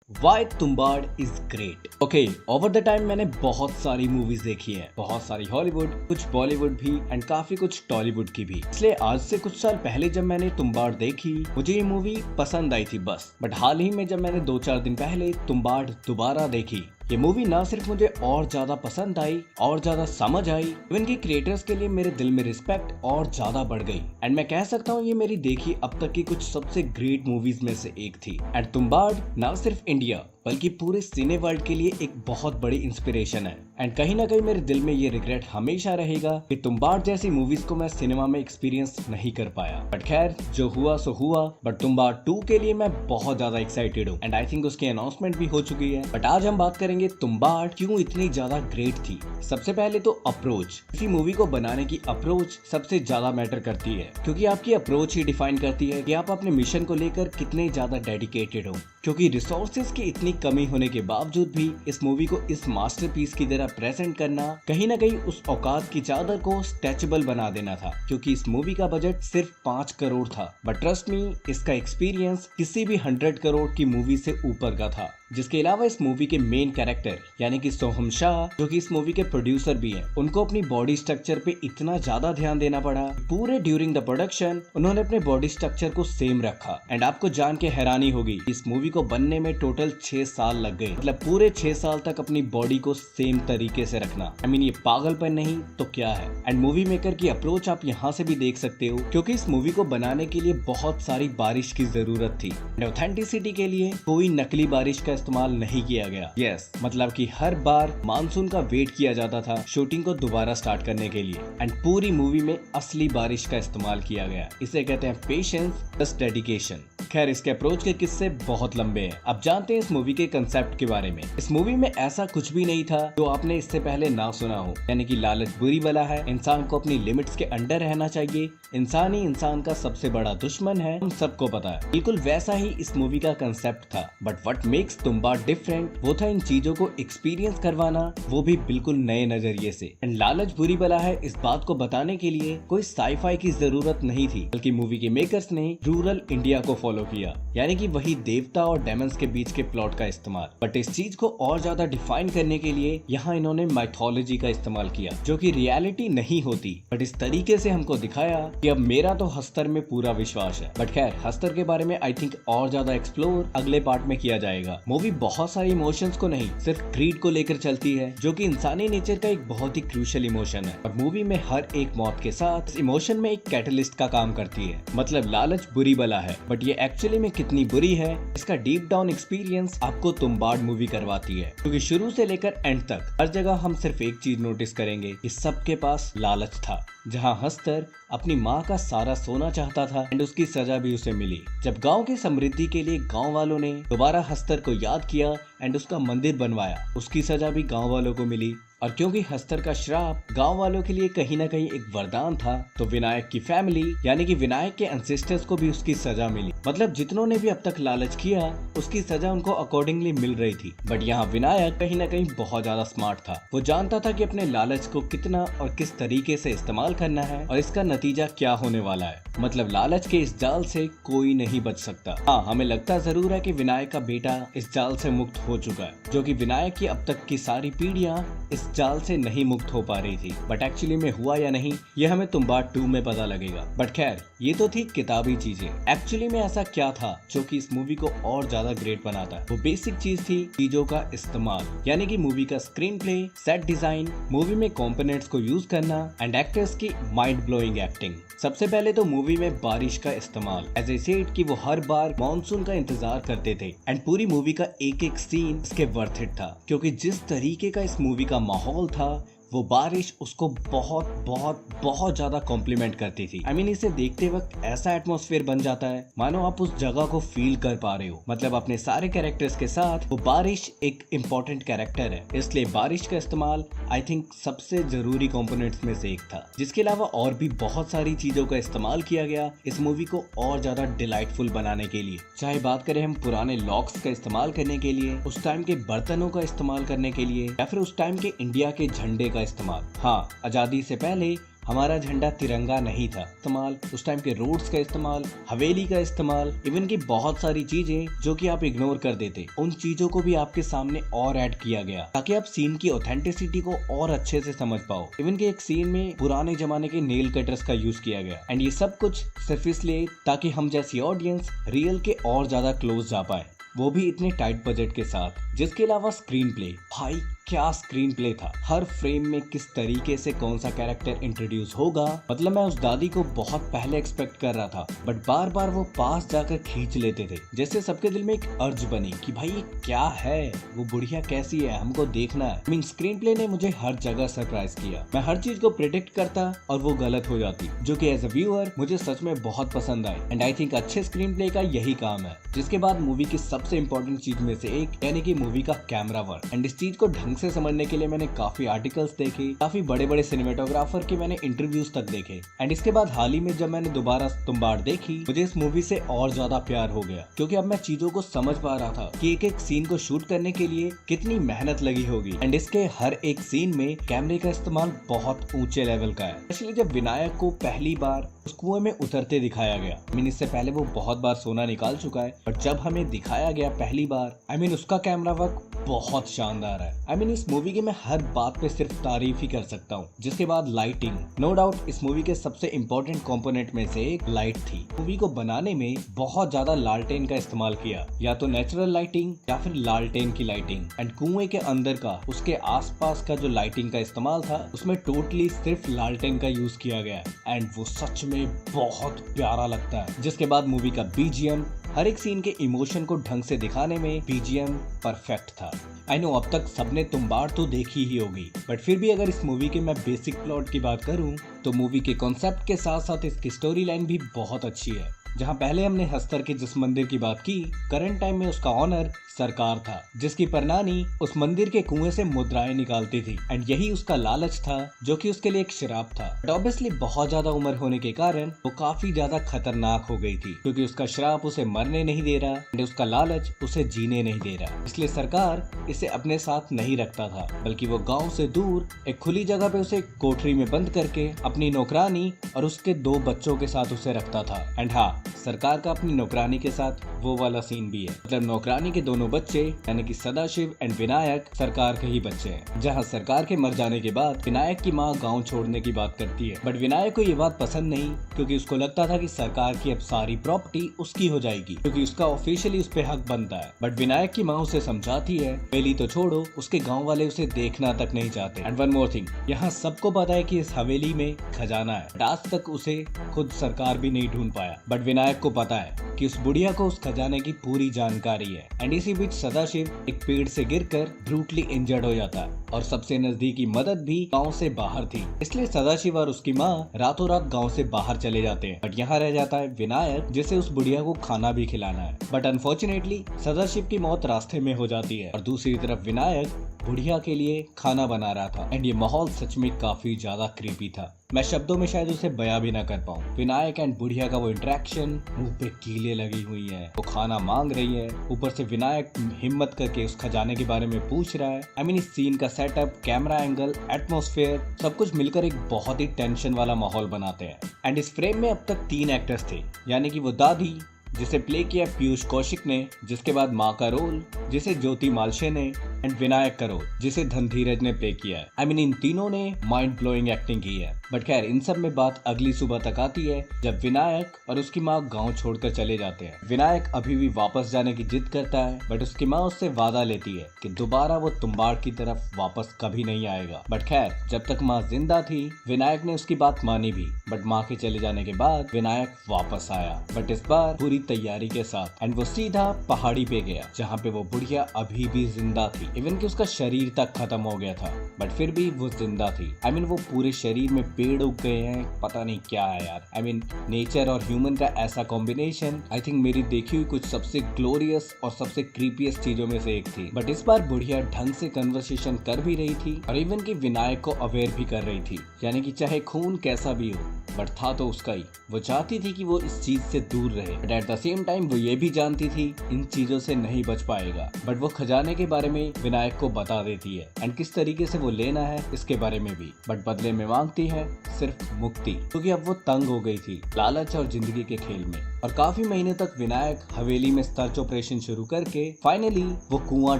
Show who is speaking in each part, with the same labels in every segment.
Speaker 1: Y Tumbbad is great. Okay, over the time मैंने बहुत सारी मूवीज देखी है, बहुत सारी हॉलीवुड, कुछ बॉलीवुड भी एंड काफी कुछ टॉलीवुड की भी। इसलिए आज से कुछ साल पहले जब मैंने तुम्बाड़ देखी, मुझे ये मूवी पसंद आई थी बस। बट हाल ही में जब मैंने 2-4 दिन पहले तुम्बाड़ दोबारा देखी, ये मूवी ना सिर्फ मुझे और ज्यादा पसंद आई और ज्यादा समझ आई, इवन की क्रिएटर्स के लिए मेरे दिल में रिस्पेक्ट और ज्यादा बढ़ गई। एंड मैं कह सकता हूँ ये मेरी देखी अब तक की कुछ सबसे ग्रेट मूवीज में से एक थी। एंड तुम्बाड़ ना सिर्फ इंडिया बल्कि पूरे सिने वर्ल्ड के लिए एक बहुत बड़ी इंस्पिरेशन है। एंड कहीं ना कहीं मेरे दिल में ये रिग्रेट हमेशा रहेगा कि तुम्बाड़ जैसी मूवीज को मैं सिनेमा में एक्सपीरियंस नहीं कर पाया। बट खैर, जो हुआ सो हुआ। बट तुम्बाड़ 2 के लिए मैं बहुत ज्यादा एक्साइटेड हूँ एंड आई थिंक उसकी अनाउंसमेंट भी हो चुकी है। बट आज हम बात करेंगे तुम्बाड़ क्यों इतनी ज्यादा ग्रेट थी। सबसे पहले तो अप्रोच। किसी मूवी को बनाने की अप्रोच सबसे ज्यादा मैटर करती है, क्योंकि आपकी अप्रोच ही डिफाइन करती है कि आप अपने मिशन को लेकर कितने ज्यादा डेडिकेटेड हो। क्योंकि रिसोर्सेज की इतनी कमी होने के बावजूद भी इस मूवी को इस मास्टरपीस की तरह प्रेजेंट करना कहीं ना कहीं उस औकात की चादर को स्ट्रेचेबल बना देना था। क्योंकि इस मूवी का बजट सिर्फ 5 करोड़ था, बट ट्रस्ट मी, इसका एक्सपीरियंस किसी भी 100 करोड़ की मूवी से ऊपर का था। जिसके अलावा इस मूवी के मेन कैरेक्टर यानी कि सोहम शाह, जो कि इस मूवी के प्रोड्यूसर भी हैं, उनको अपनी बॉडी स्ट्रक्चर पे इतना ज्यादा ध्यान देना पड़ा। पूरे ड्यूरिंग द प्रोडक्शन उन्होंने अपने बॉडी स्ट्रक्चर को सेम रखा। एंड आपको जान के हैरानी होगी, इस मूवी को बनने में टोटल 6 साल लग गए। मतलब पूरे 6 साल तक अपनी बॉडी को सेम तरीके से रखना। आई मीन, ये पागलपन नहीं तो क्या है। एंड मूवी मेकर की अप्रोच आप यहाँ से भी देख सकते हो, क्योंकि इस मूवी को बनाने के लिए बहुत सारी बारिश की जरूरत थी। ऑथेंटिसिटी के लिए कोई नकली बारिश का इस्तेमाल नहीं किया गया। यस, मतलब कि हर बार मानसून का वेट किया जाता था शूटिंग को दोबारा स्टार्ट करने के लिए। एंड पूरी मूवी में असली बारिश का इस्तेमाल किया गया। इसे कहते हैं पेशेंस प्लस डेडिकेशन। खैर, इसके अप्रोच के किस्से बहुत लंबे हैं। अब जानते हैं इस मूवी के कंसेप्ट के बारे में। इस मूवी में ऐसा कुछ भी नहीं था जो आपने इससे पहले ना सुना हो। यानी कि लालच बुरी बला है, इंसान को अपनी लिमिट्स के अंडर रहना चाहिए, इंसान ही इंसान का सबसे बड़ा दुश्मन है, हम सबको पता है। बिल्कुल वैसा ही इस मूवी का कंसेप्ट था। But what makes Tumbbad different वो था इन चीजों को एक्सपीरियंस करवाना, वो भी बिल्कुल नए नजरिए से। एंड लालच बुरी बला है इस बात को बताने के लिए कोई साईफाई की जरूरत नहीं थी, बल्कि मूवी के मेकर्स ने रूरल इंडिया को फॉलो किया। यानी कि वही देवता और डेमंस के बीच के प्लॉट का इस्तेमाल। बट इस चीज को और ज्यादा डिफाइन करने के लिए यहाँ इन्होंने माइथोलॉजी का इस्तेमाल किया, जो कि रियलिटी नहीं होती। बट इस तरीके से हमको दिखाया कि अब मेरा तो हस्तर में पूरा विश्वास है। बट खैर, हस्तर के बारे में आई थिंक और ज्यादा एक्सप्लोर अगले पार्ट में किया जाएगा। मूवी बहुत सारी इमोशंस को नहीं, सिर्फ ग्रीड को लेकर चलती है, जो कि इंसानी नेचर का एक बहुत ही क्रूशियल इमोशन है। और मूवी में हर एक मौत के साथ इस इमोशन में एक कैटलिस्ट का काम करती है। मतलब लालच बुरी बला है, बट ये एक्चुअली में कितनी बुरी है, इसका डीप डाउन एक्सपीरियंस आपको तुम्बाड़ मूवी करवाती है। क्योंकि शुरू से लेकर एंड तक हर जगह हम सिर्फ एक चीज नोटिस करेंगे कि सबके पास लालच था। जहां हस्तर अपनी माँ का सारा सोना चाहता था एंड उसकी सजा भी उसे मिली। जब गांव की समृद्धि के लिए गांव वालों ने दोबारा हस्तर को याद किया एंड उसका मंदिर बनवाया, उसकी सजा भी गांव वालों को मिली। और क्योंकि हस्तर का श्राप गांव वालों के लिए कहीं ना कहीं एक वरदान था, तो विनायक की फैमिली यानी कि विनायक के एंसेस्टर्स को भी उसकी सजा मिली। मतलब जितनों ने भी अब तक लालच किया, उसकी सजा उनको अकॉर्डिंगली मिल रही थी। बट यहाँ विनायक कहीं ना कहीं बहुत ज्यादा स्मार्ट था। वो जानता था कि अपने लालच को कितना और किस तरीके से इस्तेमाल करना है और इसका नतीजा क्या होने वाला है। मतलब लालच के इस जाल से कोई नहीं बच सकता। हाँ, हमें लगता जरूर है कि विनायक का बेटा इस जाल से मुक्त हो चुका है, जो कि विनायक की अब तक की सारी पीढ़ियां इस जाल से नहीं मुक्त हो पा रही थी। बट एक्चुअली में हुआ या नहीं, ये हमें तुम्बाड़ 2 में पता लगेगा। बट खैर, ये तो थी किताबी चीजें। एक्चुअली में ऐसा क्या था जो कि इस मूवी को और ज्यादा ग्रेट बनाता है? वो बेसिक चीज थी चीजों का इस्तेमाल। यानी कि मूवी का screen play, set design, movie में कॉम्पोनेंट्स को यूज करना एंड एक्टर्स की माइंड ब्लोइंग एक्टिंग। सबसे पहले तो मूवी में बारिश का इस्तेमाल। एज ए सेड कि वो हर बार मानसून का इंतजार करते थे एंड पूरी मूवी का एक एक सीन इसके वर्थ इट था। क्योंकि जिस तरीके का इस मूवी का माहौल था, वो बारिश उसको बहुत बहुत बहुत ज्यादा कॉम्प्लीमेंट करती थी। आई मीन, इसे देखते वक्त ऐसा एटमॉस्फेयर बन जाता है मानो आप उस जगह को फील कर पा रहे हो। मतलब अपने सारे कैरेक्टर्स के साथ वो बारिश एक इम्पोर्टेंट कैरेक्टर है, इसलिए बारिश का इस्तेमाल आई थिंक सबसे जरूरी कंपोनेंट्स में से एक था। जिसके अलावा और भी बहुत सारी चीजों का इस्तेमाल किया गया इस मूवी को और ज्यादा डिलाइटफुल बनाने के लिए। चाहे बात करें हम पुराने लॉक्स का इस्तेमाल करने के लिए, उस टाइम के बर्तनों का इस्तेमाल करने के लिए, या फिर उस टाइम के इंडिया के झंडे का इस्तेमाल। हाँ, आजादी से पहले हमारा झंडा तिरंगा नहीं था इस्तेमाल, उस टाइम के रोड्स का इस्तेमाल, हवेली का इस्तेमाल, इवन की बहुत सारी चीजें जो कि आप इग्नोर कर देते, उन चीजों को भी आपके सामने और ऐड किया गया ताकि आप सीन की ऑथेंटिसिटी को और अच्छे से समझ पाओ। इवन के एक सीन में पुराने जमाने के नेल कटर्स का यूज किया गया एंड ये सब कुछ सिर्फ इसलिए ताकि हम जैसी ऑडियंस रियल के और ज्यादा क्लोज जा पाए, वो भी इतने टाइट बजट के साथ। जिसके अलावा स्क्रीन प्ले, भाई क्या स्क्रीन प्ले था। हर फ्रेम में किस तरीके से कौन सा कैरेक्टर इंट्रोड्यूस होगा, मतलब मैं उस दादी को बहुत पहले एक्सपेक्ट कर रहा था, बट बार बार वो पास जाकर खींच लेते थे, जैसे सबके दिल में एक अर्ज बनी कि भाई ये क्या है, वो बुढ़िया कैसी है, हमको देखना है। स्क्रीन प्ले ने मुझे हर जगह सरप्राइज किया। मैं हर चीज को प्रिडिक्ट करता और वो गलत हो जाती, जो कि एज अ व्यूअर मुझे सच में बहुत पसंद आई। एंड आई थिंक अच्छे स्क्रीन प्ले का यही काम है। जिसके बाद मूवी की सबसे इम्पोर्टेंट चीज में से एक, यानी कि मूवी का कैमरा वर्क। एंड इस चीज को ढंग से समझने के लिए मैंने काफी आर्टिकल्स देखे, काफी बड़े बड़े सिनेमेटोग्राफर के मैंने इंटरव्यूज तक देखे। एंड इसके बाद हाल ही में जब मैंने दोबारा तुम्बाड़ देखी, मुझे इस मूवी से और ज्यादा प्यार हो गया, क्योंकि अब मैं चीजों को समझ पा रहा था कि एक एक सीन को शूट करने के लिए कितनी मेहनत लगी होगी। एंड इसके हर एक सीन में कैमरे का इस्तेमाल बहुत ऊंचे लेवल का है। इसलिए जब विनायक को पहली बार उस कुएं में उतरते दिखाया गया, इससे पहले वो बहुत बार सोना निकाल चुका है, बट जब हमें दिखाया गया पहली बार, उसका कैमरा वर्क बहुत शानदार है। इस मूवी की मैं हर बात पे सिर्फ तारीफ ही कर सकता हूँ। जिसके बाद लाइटिंग, नो डाउट इस मूवी के सबसे इम्पोर्टेंट कंपोनेंट में से एक लाइट थी। मूवी को बनाने में बहुत ज्यादा लालटेन का इस्तेमाल किया, या तो नेचुरल लाइटिंग या फिर लालटेन की लाइटिंग। एंड कुएं के अंदर का, उसके आसपास का जो लाइटिंग का इस्तेमाल था, उसमें टोटली सिर्फ लालटेन का यूज किया गया एंड वो सच में बहुत प्यारा लगता है। जिसके बाद मूवी का बीजीएम, हर एक सीन के इमोशन को ढंग से दिखाने में बीजीएम परफेक्ट था। आई नो अब तक सबने तुम्बाड़ तो देखी ही होगी, बट फिर भी अगर इस मूवी के मैं बेसिक प्लॉट की बात करूं, तो मूवी के कॉन्सेप्ट के साथ साथ इसकी स्टोरी लाइन भी बहुत अच्छी है। जहां पहले हमने हस्तर के जिस मंदिर की बात की, करंट टाइम में उसका ऑनर सरकार था, जिसकी परनानी उस मंदिर के कुएं से मुद्राएं निकालती थी। एंड यही उसका लालच था, जो कि उसके लिए एक श्राप था। बट ऑब्वियसली बहुत ज्यादा उम्र होने के कारण वो काफी ज्यादा खतरनाक हो गई थी, क्योंकि उसका श्राप उसे मरने नहीं दे रहा एंड उसका लालच उसे जीने नहीं दे रहा। इसलिए सरकार इसे अपने साथ नहीं रखता था, बल्कि वो गाँव से दूर एक खुली जगह पे उसे कोठरी में बंद करके अपनी नौकरानी और उसके 2 बच्चों के साथ उसे रखता था। एंड हाँ, सरकार का अपनी नौकरानी के साथ वो वाला सीन भी है, मतलब नौकरानी के दोनों बच्चे यानी कि सदाशिव एंड विनायक सरकार के ही बच्चे हैं। जहां सरकार के मर जाने के बाद विनायक की मां गांव छोड़ने की बात करती है, बट विनायक को ये बात पसंद नहीं, क्योंकि उसको लगता था कि सरकार की अब सारी प्रॉपर्टी उसकी हो जाएगी, क्योंकि उसका ऑफिशियली उस पे हक बनता है। बट विनायक की मां उसे समझाती है, पहली तो छोड़ो, उसके गाँव वाले उसे देखना तक नहीं चाहते। एंड वन मोर थिंग, यहाँ सबको पता है कि इस हवेली में खजाना है, बट आज तक उसे खुद सरकार भी नहीं ढूंढ पाया। बट विनायक को पता है कि उस बुढ़िया को उस खजाने की पूरी जानकारी है। एंड इसी बीच सदाशिव एक पेड़ से गिरकर ब्रूटली इंजर्ड हो जाता है, और सबसे नजदीकी मदद भी गांव से बाहर थी। इसलिए सदाशिव और उसकी माँ रातों रात गांव से बाहर चले जाते हैं। बट यहाँ रह जाता है विनायक, जिसे उस बुढ़िया को खाना भी खिलाना है। बट अनफॉर्चुनेटली सदाशिव की मौत रास्ते में हो जाती है, और दूसरी तरफ विनायक बुढ़िया के लिए खाना बना रहा था। एंड ये माहौल सच में काफी ज्यादा क्रीपी था, मैं शब्दों में शायद उसे बयां भी ना कर पाऊँ। विनायक एंड बुढ़िया का वो इंटरेक्शन, मुंह पे कीले लगी हुई है, वो खाना मांग रही है, ऊपर से विनायक हिम्मत करके उस खजाने के बारे में पूछ रहा है। इस सीन का सेटअप, कैमरा एंगल, एटमॉस्फेयर, सब कुछ मिलकर एक बहुत ही टेंशन वाला माहौल बनाते हैं। एंड इस फ्रेम में अब तक 3 एक्टर्स थे, यानी कि वो दादी जिसे प्ले किया पीयूष कौशिक ने, जिसके बाद माँ का रोल जिसे ज्योति मालशे ने, एंड विनायक का रोल जिसे धनधीरज ने प्ले किया है। इन तीनों ने माइंड ब्लोइंग एक्टिंग की है। बट खैर इन सब में बात अगली सुबह तक आती है, जब विनायक और उसकी माँ गांव छोड़कर चले जाते हैं। विनायक अभी भी वापस जाने की जिद करता है, बट उसकी माँ उससे वादा लेती है कि दोबारा वो तुम्बाड़ की तरफ वापस कभी नहीं आएगा। बट खैर जब तक माँ जिंदा थी, विनायक ने उसकी बात मानी भी। बट माँ के चले जाने के बाद विनायक वापस आया, बट इस बार पूरी तैयारी के साथ। एंड वो सीधा पहाड़ी पे गया, जहाँ पे वो बुढ़िया अभी भी जिंदा थी। इवन कि उसका शरीर तक खत्म हो गया था, बट फिर भी वो जिंदा थी। वो पूरे शरीर में पेड़ उग गए हैं, पता नहीं क्या है यार। नेचर और ह्यूमन का ऐसा कॉम्बिनेशन आई थिंक मेरी देखी हुई कुछ सबसे ग्लोरियस और सबसे क्रीपीएस्ट चीजों में से एक थी। बट इस बार बुढ़िया ढंग से कन्वर्सेशन कर भी रही थी, और इवन कि विनायक को अवेयर भी कर रही थी, यानी कि चाहे खून कैसा भी हो, बट था तो उसका ही। वो चाहती थी कि वो इस चीज से दूर रहे, but at the same time वो ये भी जानती थी इन चीजों से नहीं बच पाएगा। बट वो खजाने के बारे में विनायक को बता देती है, एंड किस तरीके से वो लेना है इसके बारे में भी। बट बदले में मांगती है सिर्फ मुक्ति, क्योंकि अब वो तंग हो गई थी लालच और जिंदगी के खेल में। और काफी महीने तक विनायक हवेली में सर्च ऑपरेशन शुरू करके फाइनली वो कुआं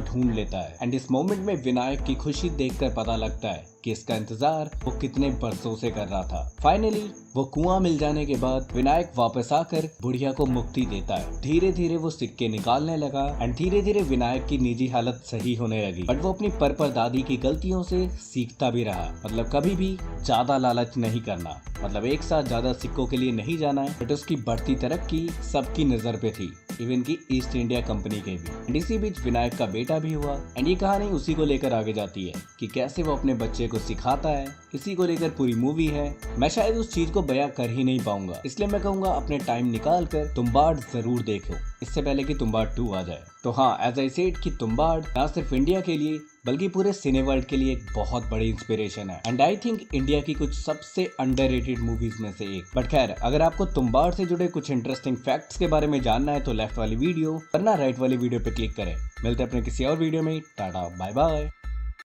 Speaker 1: ढूंढ लेता है। एंड इस मोमेंट में विनायक की खुशी देखकर पता लगता है कि इसका इंतजार वो कितने बरसों से कर रहा था। फाइनली वो कुआं मिल जाने के बाद विनायक वापस आकर बुढ़िया को मुक्ति देता है। धीरे धीरे वो सिक्के निकालने लगा एंड धीरे धीरे विनायक की निजी हालत सही होने लगी। बट वो अपनी पर दादी की गलतियों से सीखता भी रहा। मतलब कभी भी ज्यादा लालच नहीं करना, मतलब एक साथ ज्यादा सिक्कों के लिए नहीं जाना है। बट उसकी बढ़ती तरक्की सबकी नजर पे थी, इवन की ईस्ट इंडिया कंपनी के भी। एंड इसी बीच विनायक का बेटा भी हुआ। एंड ये कहानी उसी को लेकर आगे जाती है कि कैसे वो अपने बच्चे को सिखाता है। इसी को लेकर पूरी मूवी है। मैं शायद उस चीज को बयां कर ही नहीं पाऊंगा, इसलिए मैं कहूंगा अपने टाइम निकाल कर तुम्बाड़ जरूर देखो, इससे पहले कि तुम्बाड़ 2 आ जाए। तो हाँ, एज आई सेड कि तुम्बाड़ ना सिर्फ इंडिया के लिए बल्कि पूरे सिने वर्ल्ड के लिए एक बहुत बड़ी इंस्पिरेशन है। एंड आई थिंक इंडिया की कुछ सबसे अंडररेटेड मूवीज में से एक। बट खैर, अगर आपको तुम्बाड़ से जुड़े कुछ इंटरेस्टिंग फैक्ट्स के बारे में जानना है तो लेफ्ट वाली वीडियो वरना राइट वाली वीडियो पे क्लिक करें। मिलते हैं अपने किसी और वीडियो में। Tata bye bye.